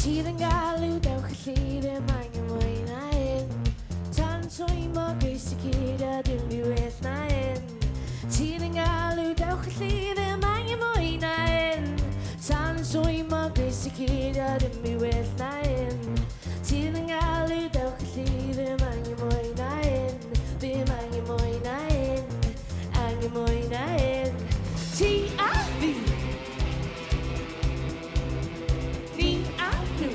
Sydd yn galw dewch y llyd ddim angen mwy na un. Tan twymo gais y cyd a dim i wyth na un. Sydd yn galw dewch y llyd ddim angen mwy na un. Tan twymo gais y cyd a dim i wyth na un. Sydd yn galw dewch y llyd ddim angen mwy na un. Ddim angen mwy na un. Angen mwy na un. Ti a fi. Fi a nhw.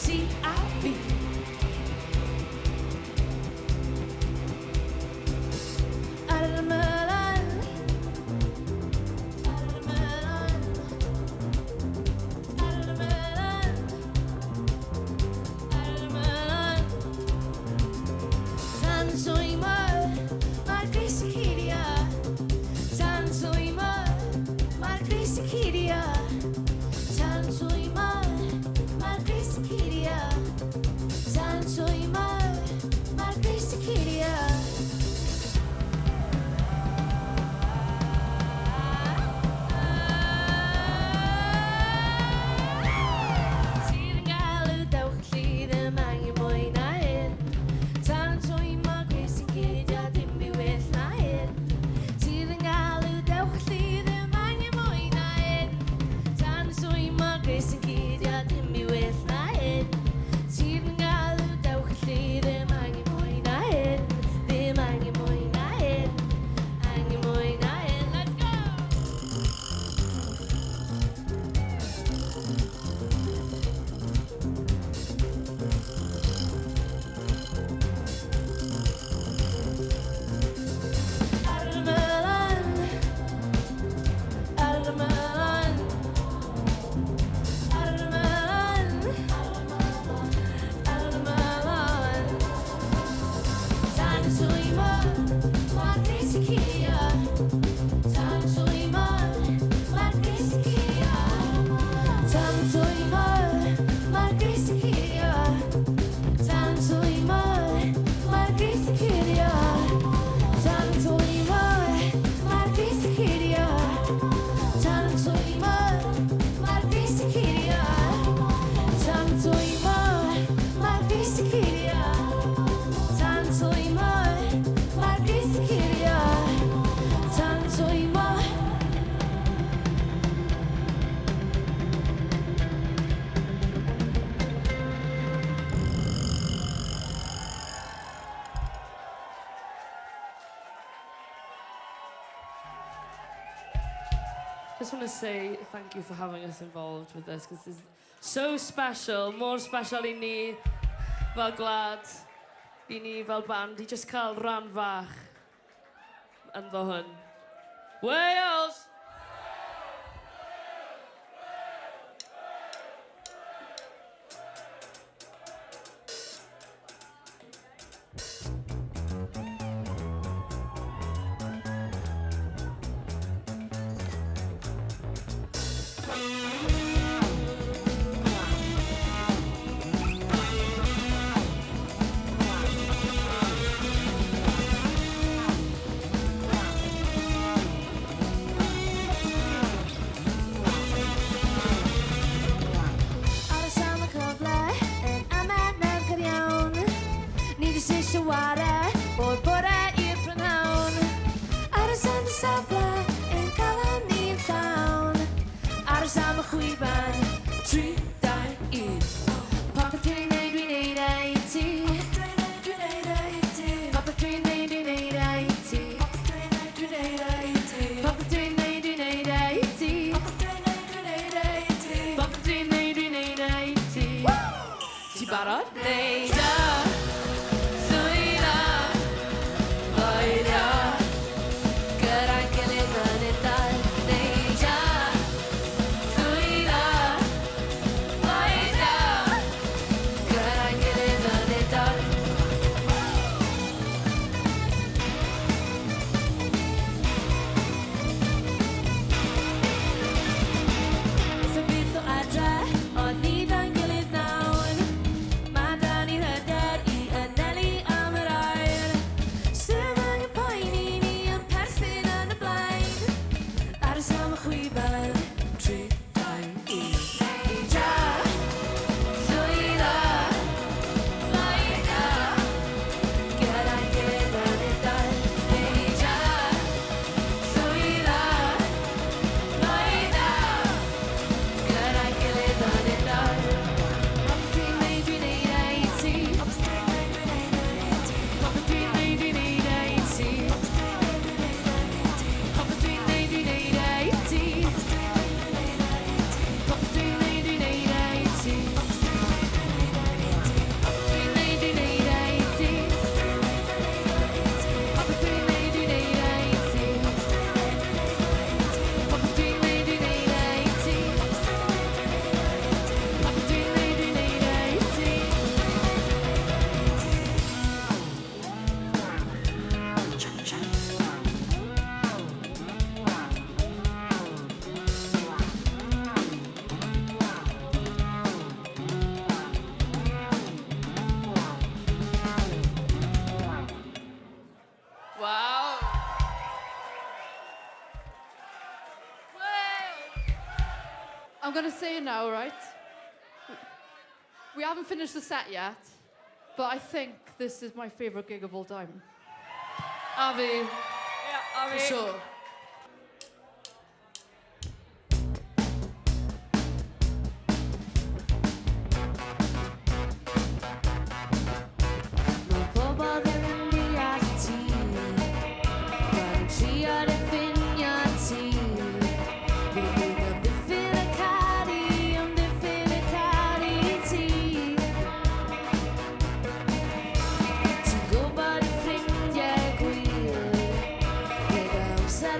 Ti a fi. Ar y mylan. Ar y mylan. Ar y mylan. Ar y mylan. Tan twymo, mae'r gris y curio. Tan twymo, mae'r gris y curio. Tan twymo, mae'r gris y curio. Tan twymo, mae'r gris y curio. Sydd yn galw dewch y llyd ddim angen mwy na un. Tan twymo gris y curio dim i wyth na un. Sydd yn galw dewch y llyd ddim angen mwy na un. Tan twymo gris y curio dim i wyth na un. Sydd yn galw dewch y llyd ddim angen mwy na un. Ddim angen mwy na un. Angen mwy na un. Let's go! Ar y mylan. Ar y mylan. Ar y mylan. Ar y mylan. Tan twymo, mae'r gris y curio. Tan twymo, mae'r gris y curio. Tan twymo, mae'r gris y curio. Tan twymo, mae'r gris y curio. Tan twymo, mae'r gris y curio. Tan twymo, mae'r gris y curio. Tan twymo, mae'r gris y curio. Tan twymo, mae'r gris y curio. Tan twymo. Just want to say thank you for having us involved with this because it's so special, more special I ni fel gwlad, I ni fel band, I just cael rhan fach ynddo hwn. Wales! Ar y sam y cyfle yn amed mewn cyriawn. Ni di sisio ware o'r bore i'r prynhawn. Ar y sam y safle yn calon ni'n llawn. Ar y sam y chwiban 3, 2, 1. Popeth dwi'n neud dwi'n neud ei ti. Popeth dwi'n neud dwi'n neud ei ti. Popeth dwi'n neud dwi'n neud ei ti. Popeth dwi'n neud dwi'n neud ei ti. Ti barod? Neud o, llwyddo, boeddio, gyda'n gilydd yn un dau. Neud o, llwyddo, I'm going to say it now, right? We haven't finished the set yet, but I think this is my favourite gig of all time. A fi. Yeah, for sure. Mae pobl ddim yn deall ti, maen nhw'n trio diffinio ti. Rydyn amddiffyn y caru ti. Ti'n gwybod y ffrindiau gwir, gyda amser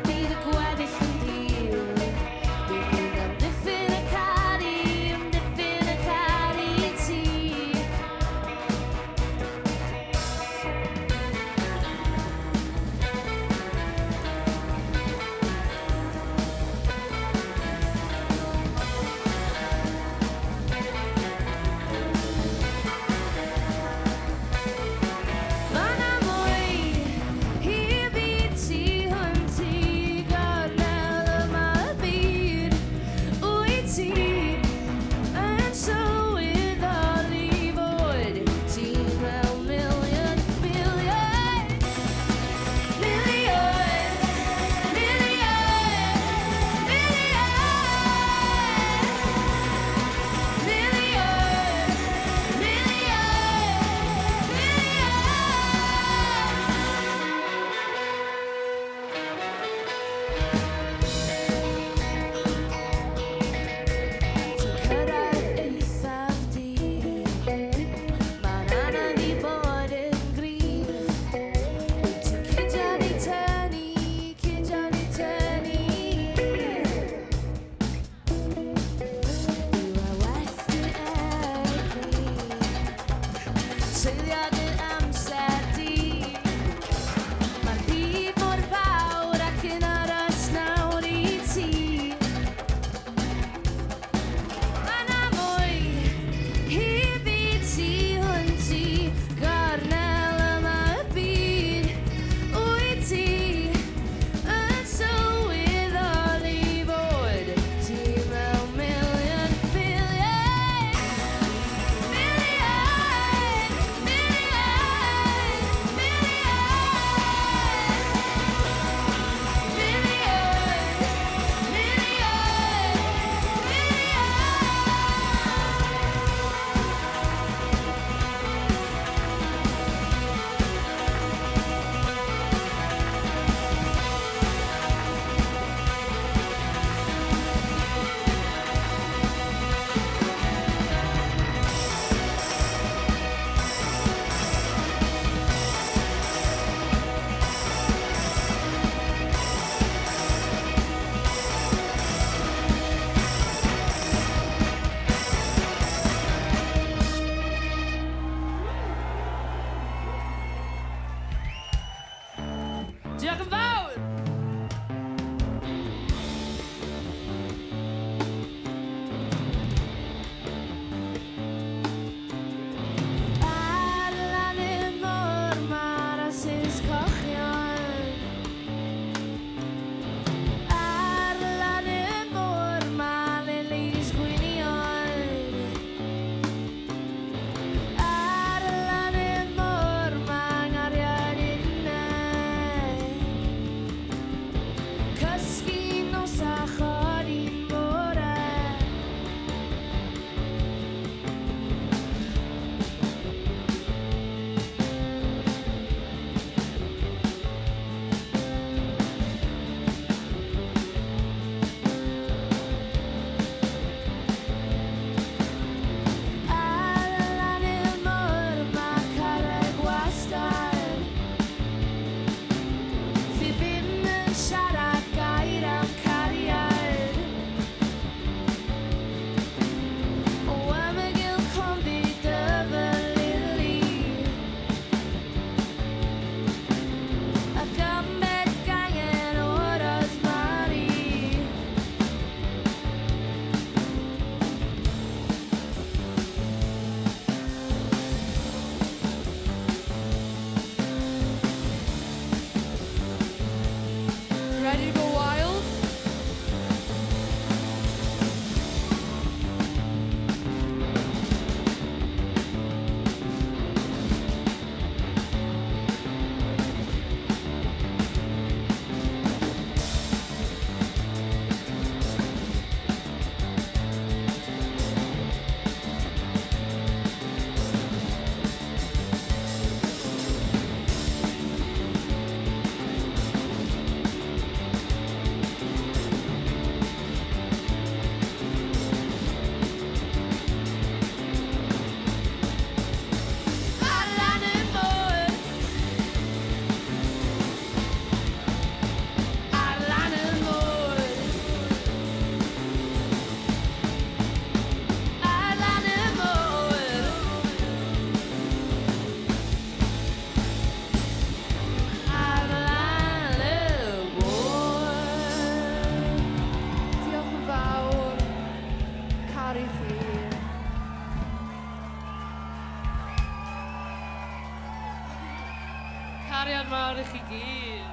mawr i chi gyd.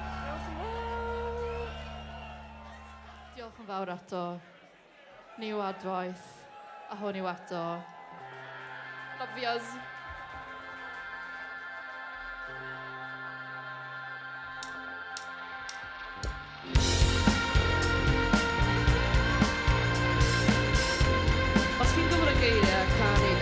Diolch yn fawr eto. Ni yw Adwaith, a hwn yw eto. Lofias. Os chi'n gwybod y geiriau, canu